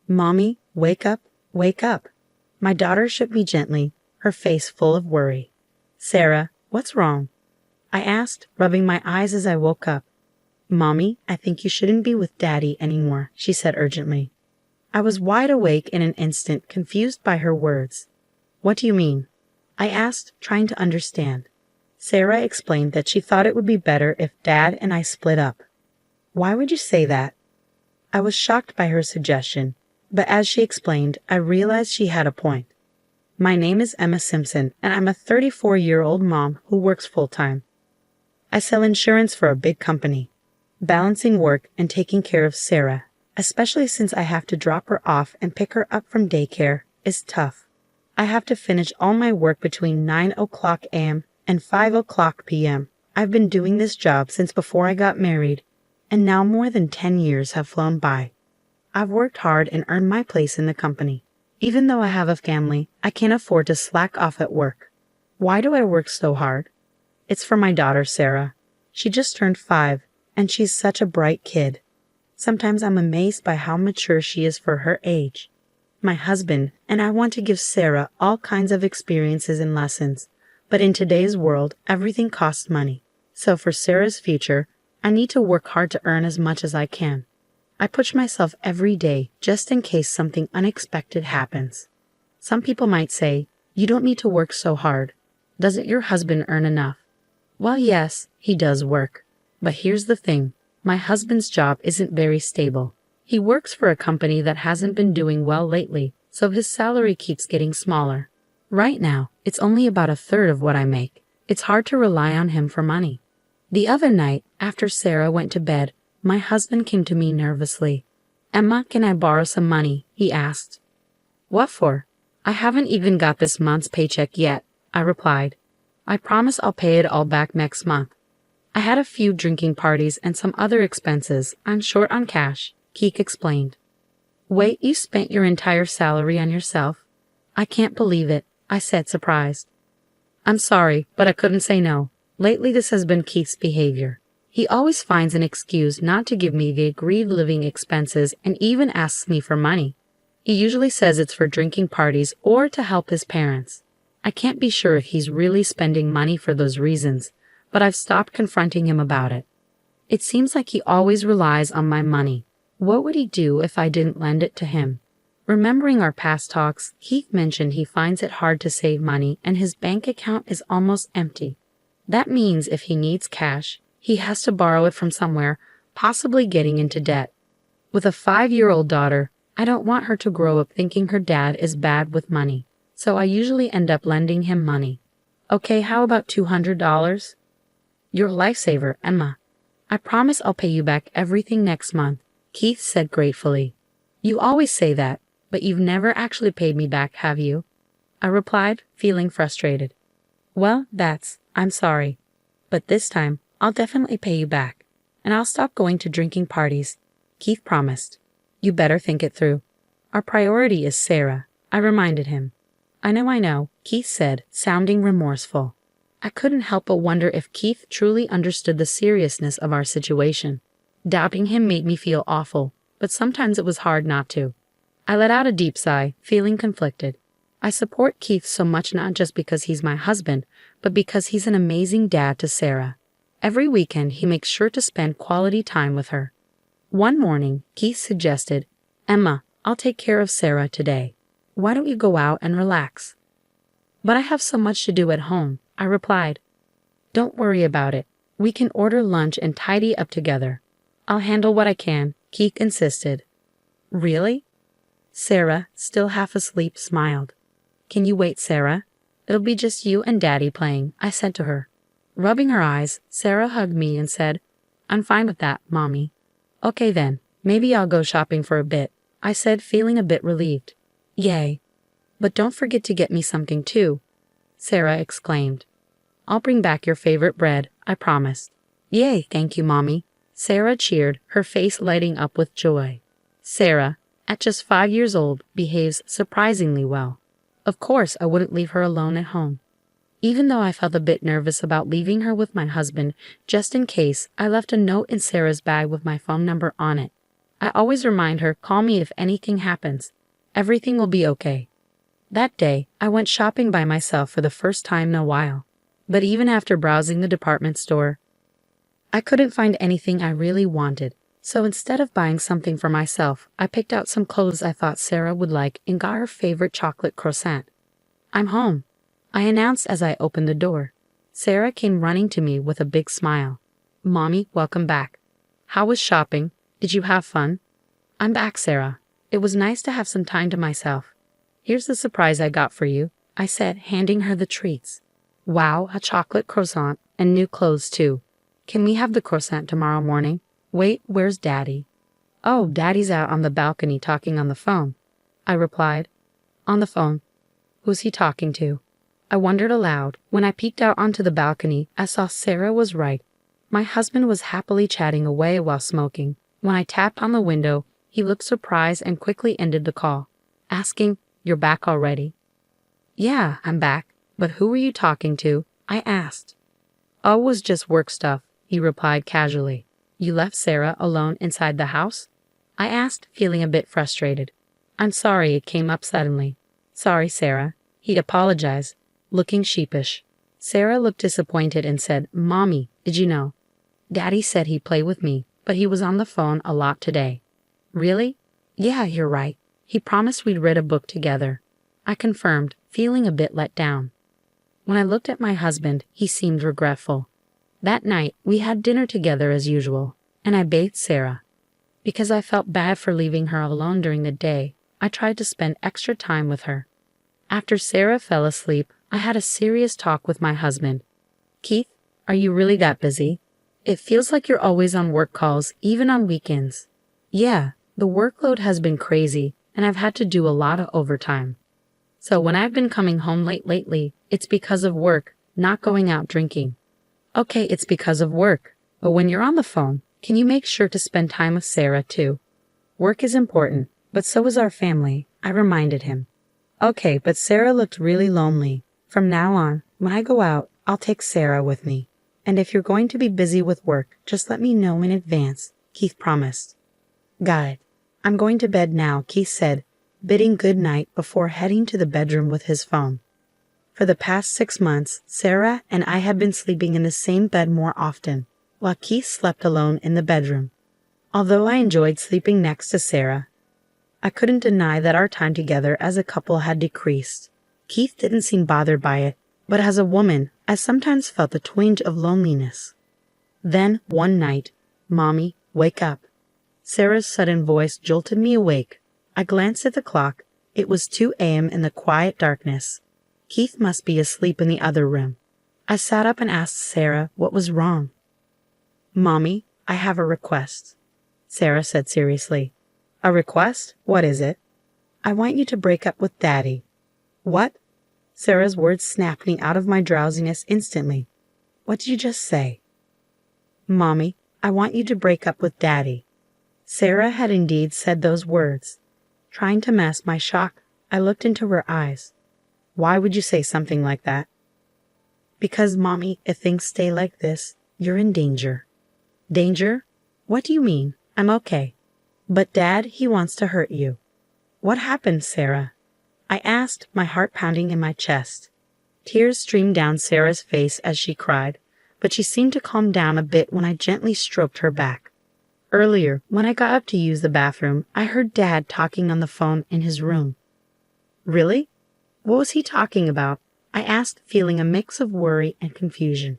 "Mommy, wake up, wake up." My daughter shook me gently, her face full of worry. "Sarah, what's wrong?" I asked, rubbing my eyes as I woke up. "Mommy, I think you shouldn't be with Daddy anymore," she said urgently. I was wide awake in an instant, confused by her words. "What do you mean?" I asked, trying to understand. Sarah explained that she thought it would be better if Dad and I split up. "Why would you say that?" I was shocked by her suggestion, but as she explained, I realized she had a point. "My name is Emma Simpson, and I'm a 34-year-old mom who works full-time. I sell insurance for a big company. Balancing work and taking care of Sarah, especially since I have to drop her off and pick her up from daycare, is tough. I have to finish all my work between 9 o'clock a.m. and 5 o'clock p.m. I've been doing this job since before I got married, and now more than 10 years have flown by. I've worked hard and earned my place in the company. Even though I have a family, I can't afford to slack off at work. Why do I work so hard? It's for my daughter, Sarah. She just turned 5, and she's such a bright kid. Sometimes I'm amazed by how mature she is for her age. My husband and I want to give Sarah all kinds of experiences and lessons, but in today's world, everything costs money. So for Sarah's future, I need to work hard to earn as much as I can. I push myself every day just in case something unexpected happens. Some people might say, you don't need to work so hard. Doesn't your husband earn enough? Well, yes, he does work. But here's the thing. My husband's job isn't very stable. He works for a company that hasn't been doing well lately, so his salary keeps getting smaller. Right now, it's only about a third of what I make. It's hard to rely on him for money. The other night, after Sarah went to bed, my husband came to me nervously. "Emma, can I borrow some money?" he asked. "What for?" "I haven't even got this month's paycheck yet," I replied. "I promise I'll pay it all back next month. I had a few drinking parties and some other expenses. I'm short on cash," Keek explained. "Wait, you spent your entire salary on yourself?" "I can't believe it," I said, surprised. "I'm sorry, but I couldn't say no. Lately this has been Keith's behavior. He always finds an excuse not to give me the agreed living expenses and even asks me for money. He usually says it's for drinking parties or to help his parents. I can't be sure if he's really spending money for those reasons, but I've stopped confronting him about it. It seems like he always relies on my money. What would he do if I didn't lend it to him? Remembering our past talks, Keith mentioned he finds it hard to save money and his bank account is almost empty. That means if he needs cash, he has to borrow it from somewhere, possibly getting into debt. With a 5-year-old daughter, I don't want her to grow up thinking her dad is bad with money, so I usually end up lending him money. "Okay, how about $200? "You're a lifesaver, Emma. I promise I'll pay you back everything next month," Keith said gratefully. "You always say that, but you've never actually paid me back, have you?" I replied, feeling frustrated. "Well, I'm sorry. But this time, I'll definitely pay you back, and I'll stop going to drinking parties," Keith promised. "You better think it through. Our priority is Sarah," I reminded him. I know, Keith said, sounding remorseful. I couldn't help but wonder if Keith truly understood the seriousness of our situation. Doubting him made me feel awful, but sometimes it was hard not to. I let out a deep sigh, feeling conflicted. I support Keith so much not just because he's my husband, but because he's an amazing dad to Sarah. Every weekend he makes sure to spend quality time with her. One morning, Keith suggested, "Emma, I'll take care of Sarah today. Why don't you go out and relax?" "But I have so much to do at home," I replied. "Don't worry about it. We can order lunch and tidy up together. I'll handle what I can," Keith insisted. "Really?" Sarah, still half asleep, smiled. "Can you wait, Sarah? It'll be just you and Daddy playing," I said to her. Rubbing her eyes, Sarah hugged me and said, "I'm fine with that, Mommy." "Okay then, maybe I'll go shopping for a bit," I said, feeling a bit relieved. "Yay. But don't forget to get me something too," Sarah exclaimed. "I'll bring back your favorite bread," I promised. "Yay, thank you, Mommy." Sarah cheered, her face lighting up with joy. Sarah, at just 5 years old, behaves surprisingly well. Of course, I wouldn't leave her alone at home. Even though I felt a bit nervous about leaving her with my husband, just in case, I left a note in Sarah's bag with my phone number on it. I always remind her, call me if anything happens. Everything will be okay. That day, I went shopping by myself for the first time in a while. But even after browsing the department store, I couldn't find anything I really wanted. So instead of buying something for myself, I picked out some clothes I thought Sarah would like and got her favorite chocolate croissant. I'm home, I announced as I opened the door. Sarah came running to me with a big smile. Mommy, welcome back. How was shopping? Did you have fun? I'm back, Sarah. It was nice to have some time to myself. Here's the surprise I got for you, I said, handing her the treats. Wow, a chocolate croissant and new clothes too. Can we have the croissant tomorrow morning? Wait, where's Daddy? Oh, Daddy's out on the balcony talking on the phone, I replied. On the phone? Who's he talking to? I wondered aloud. When I peeked out onto the balcony, I saw Sarah was right. My husband was happily chatting away while smoking. When I tapped on the window, he looked surprised and quickly ended the call, asking, You're back already? Yeah, I'm back. But who were you talking to? I asked. Oh, it was just work stuff, he replied casually. You left Sarah alone inside the house? I asked, feeling a bit frustrated. I'm sorry it came up suddenly. Sorry, Sarah. He apologized, looking sheepish. Sarah looked disappointed and said, Mommy, did you know? Daddy said he'd play with me, but he was on the phone a lot today. Really? Yeah, you're right. He promised we'd read a book together. I confirmed, feeling a bit let down. When I looked at my husband, he seemed regretful. That night, we had dinner together as usual, and I bathed Sarah. Because I felt bad for leaving her alone during the day, I tried to spend extra time with her. After Sarah fell asleep, I had a serious talk with my husband. Keith, are you really that busy? It feels like you're always on work calls, even on weekends. Yeah, the workload has been crazy, and I've had to do a lot of overtime. So when I've been coming home late lately, it's because of work, not going out drinking. Okay, it's because of work, but when you're on the phone, can you make sure to spend time with Sarah too? Work is important, but so is our family, I reminded him. Okay, but Sarah looked really lonely. From now on, when I go out, I'll take Sarah with me. And if you're going to be busy with work, just let me know in advance, Keith promised. Got it. I'm going to bed now, Keith said, bidding good night before heading to the bedroom with his phone. For the past 6 months, Sarah and I had been sleeping in the same bed more often, while Keith slept alone in the bedroom. Although I enjoyed sleeping next to Sarah, I couldn't deny that our time together as a couple had decreased. Keith didn't seem bothered by it, but as a woman, I sometimes felt a twinge of loneliness. Then, one night, Mommy, wake up. Sarah's sudden voice jolted me awake. I glanced at the clock. It was 2 a.m. in the quiet darkness. Keith must be asleep in the other room. I sat up and asked Sarah what was wrong. Mommy, I have a request, Sarah said seriously. A request? What is it? I want you to break up with Daddy. What? Sarah's words snapped me out of my drowsiness instantly. What did you just say? Mommy, I want you to break up with Daddy. Sarah had indeed said those words. Trying to mask my shock, I looked into her eyes. Why would you say something like that? Because, Mommy, if things stay like this, you're in danger. Danger? What do you mean? I'm okay. But Dad, he wants to hurt you. What happened, Sarah? I asked, my heart pounding in my chest. Tears streamed down Sarah's face as she cried, but she seemed to calm down a bit when I gently stroked her back. Earlier, when I got up to use the bathroom, I heard Dad talking on the phone in his room. Really? What was he talking about? I asked, feeling a mix of worry and confusion.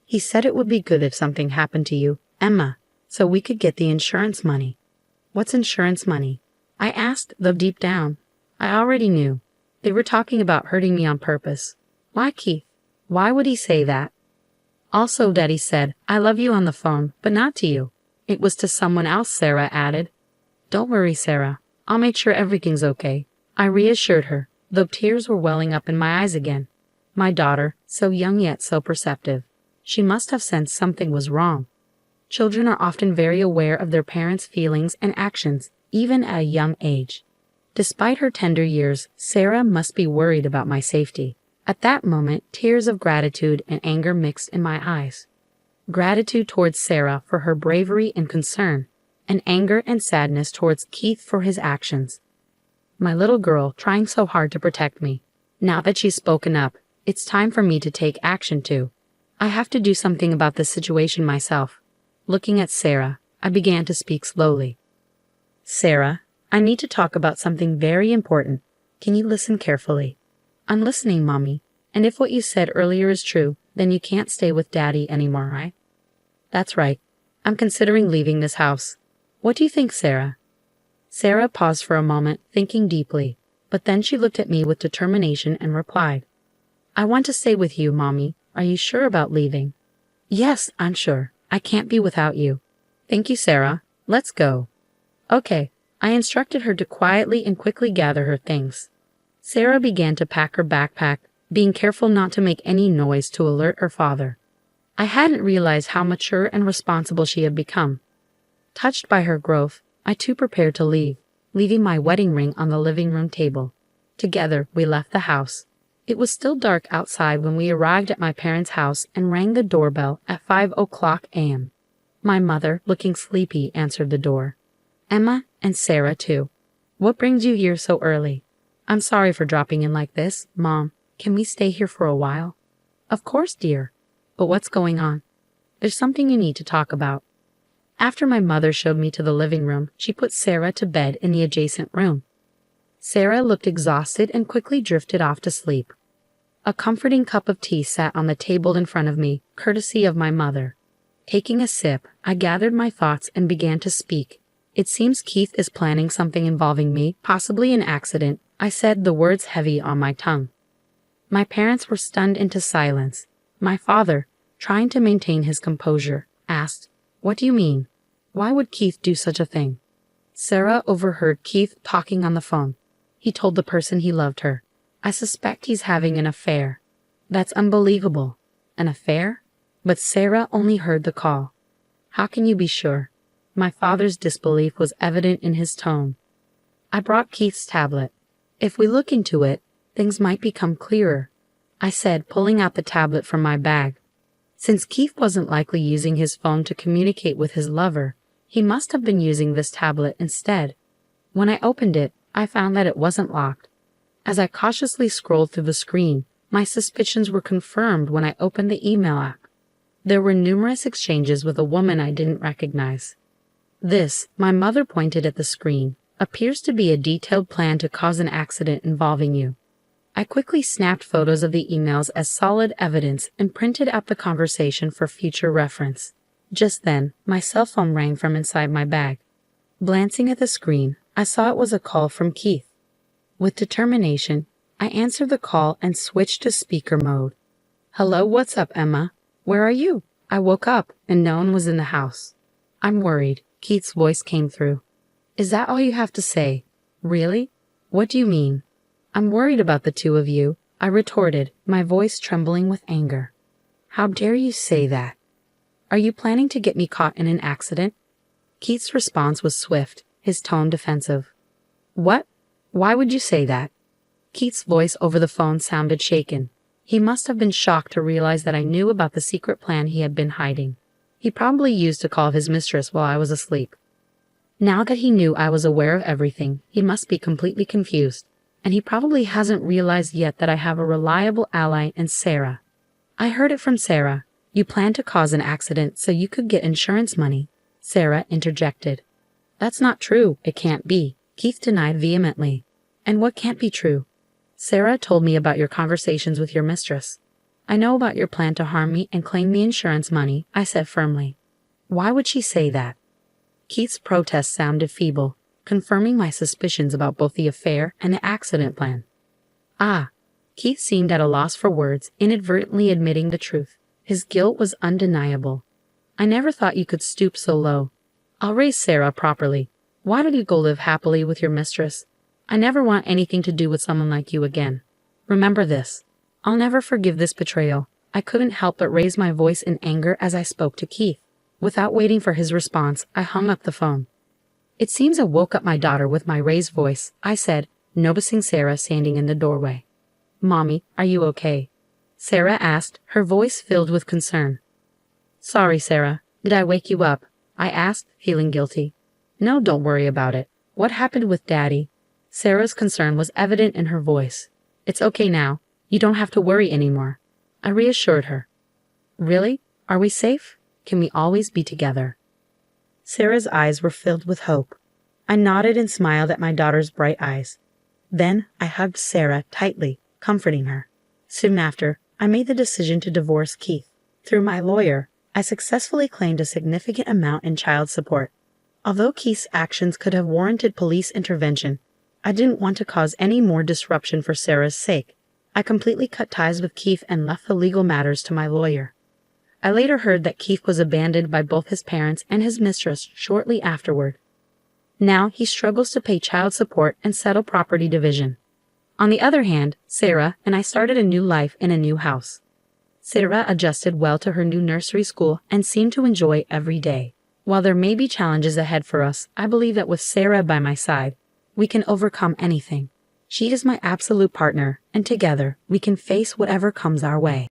He said it would be good if something happened to you, Emma, so we could get the insurance money. What's insurance money? I asked, though deep down, I already knew. They were talking about hurting me on purpose. Why, Keith? Why would he say that? Also, Daddy said, I love you on the phone, but not to you. It was to someone else, Sarah added. Don't worry, Sarah. I'll make sure everything's okay. I reassured her, though tears were welling up in my eyes again. My daughter, so young yet so perceptive. She must have sensed something was wrong. Children are often very aware of their parents' feelings and actions, even at a young age. Despite her tender years, Sarah must be worried about my safety. At that moment, tears of gratitude and anger mixed in my eyes. Gratitude towards Sarah for her bravery and concern, and anger and sadness towards Keith for his actions. My little girl trying so hard to protect me. Now that she's spoken up, it's time for me to take action too. I have to do something about this situation myself. Looking at Sarah, I began to speak slowly. Sarah, I need to talk about something very important. Can you listen carefully? I'm listening, Mommy. And if what you said earlier is true, then you can't stay with Daddy anymore, right? That's right. I'm considering leaving this house. What do you think, Sarah? Sarah paused for a moment, thinking deeply, but then she looked at me with determination and replied, I want to stay with you, Mommy. Are you sure about leaving? Yes, I'm sure. I can't be without you. Thank you, Sarah. Let's go. Okay. I instructed her to quietly and quickly gather her things. Sarah began to pack her backpack, being careful not to make any noise to alert her father. I hadn't realized how mature and responsible she had become. Touched by her growth, I too prepared to leave, leaving my wedding ring on the living room table. Together, we left the house. It was still dark outside when we arrived at my parents' house and rang the doorbell at 5:00 a.m. My mother, looking sleepy, answered the door. Emma and Sarah, too. What brings you here so early? I'm sorry for dropping in like this, Mom. Can we stay here for a while? Of course, dear. But what's going on? There's something you need to talk about. After my mother showed me to the living room, she put Sarah to bed in the adjacent room. Sarah looked exhausted and quickly drifted off to sleep. A comforting cup of tea sat on the table in front of me, courtesy of my mother. Taking a sip, I gathered my thoughts and began to speak. It seems Keith is planning something involving me, possibly an accident. I said, the words heavy on my tongue. My parents were stunned into silence. My father, trying to maintain his composure, asked, What do you mean? Why would Keith do such a thing? Sarah overheard Keith talking on the phone. He told the person he loved her. I suspect he's having an affair. That's unbelievable. An affair? But Sarah only heard the call. How can you be sure? My father's disbelief was evident in his tone. I brought Keith's tablet. If we look into it, things might become clearer, I said, pulling out the tablet from my bag. Since Keith wasn't likely using his phone to communicate with his lover, he must have been using this tablet instead. When I opened it, I found that it wasn't locked. As I cautiously scrolled through the screen, my suspicions were confirmed when I opened the email app. There were numerous exchanges with a woman I didn't recognize. This, my mother pointed at the screen, appears to be a detailed plan to cause an accident involving you. I quickly snapped photos of the emails as solid evidence and printed out the conversation for future reference. Just then, my cell phone rang from inside my bag. Glancing at the screen, I saw it was a call from Keith. With determination, I answered the call and switched to speaker mode. Hello, what's up, Emma? Where are you? I woke up and no one was in the house. I'm worried, Keith's voice came through. Is that all you have to say? Really? What do you mean? I'm worried about the two of you, I retorted, my voice trembling with anger. How dare you say that? Are you planning to get me caught in an accident? Keith's response was swift, his tone defensive. What? Why would you say that? Keith's voice over the phone sounded shaken. He must have been shocked to realize that I knew about the secret plan he had been hiding. He probably used to call his mistress while I was asleep. Now that he knew I was aware of everything, he must be completely confused. And he probably hasn't realized yet that I have a reliable ally in Sarah. I heard it from Sarah. You planned to cause an accident so you could get insurance money, Sarah interjected. That's not true. It can't be, Keith denied vehemently. And what can't be true? Sarah told me about your conversations with your mistress. I know about your plan to harm me and claim the insurance money, I said firmly. Why would she say that? Keith's protest sounded feeble, confirming my suspicions about both the affair and the accident plan. Ah, Keith seemed at a loss for words, inadvertently admitting the truth. His guilt was undeniable. I never thought you could stoop so low. I'll raise Sarah properly. Why don't you go live happily with your mistress? I never want anything to do with someone like you again. Remember this. I'll never forgive this betrayal. I couldn't help but raise my voice in anger as I spoke to Keith. Without waiting for his response, I hung up the phone. It seems I woke up my daughter with my raised voice, I said, noticing Sarah standing in the doorway. Mommy, are you okay? Sarah asked, her voice filled with concern. Sorry, Sarah. Did I wake you up? I asked, feeling guilty. No, don't worry about it. What happened with Daddy? Sarah's concern was evident in her voice. It's okay now. You don't have to worry anymore. I reassured her. Really? Are we safe? Can we always be together? Sarah's eyes were filled with hope. I nodded and smiled at my daughter's bright eyes. Then I hugged Sarah tightly, comforting her. Soon after, I made the decision to divorce Keith. Through my lawyer, I successfully claimed a significant amount in child support. Although Keith's actions could have warranted police intervention, I didn't want to cause any more disruption for Sarah's sake. I completely cut ties with Keith and left the legal matters to my lawyer. I later heard that Keith was abandoned by both his parents and his mistress shortly afterward. Now he struggles to pay child support and settle property division. On the other hand, Sarah and I started a new life in a new house. Sarah adjusted well to her new nursery school and seemed to enjoy every day. While there may be challenges ahead for us, I believe that with Sarah by my side, we can overcome anything. She is my absolute partner, and together we can face whatever comes our way.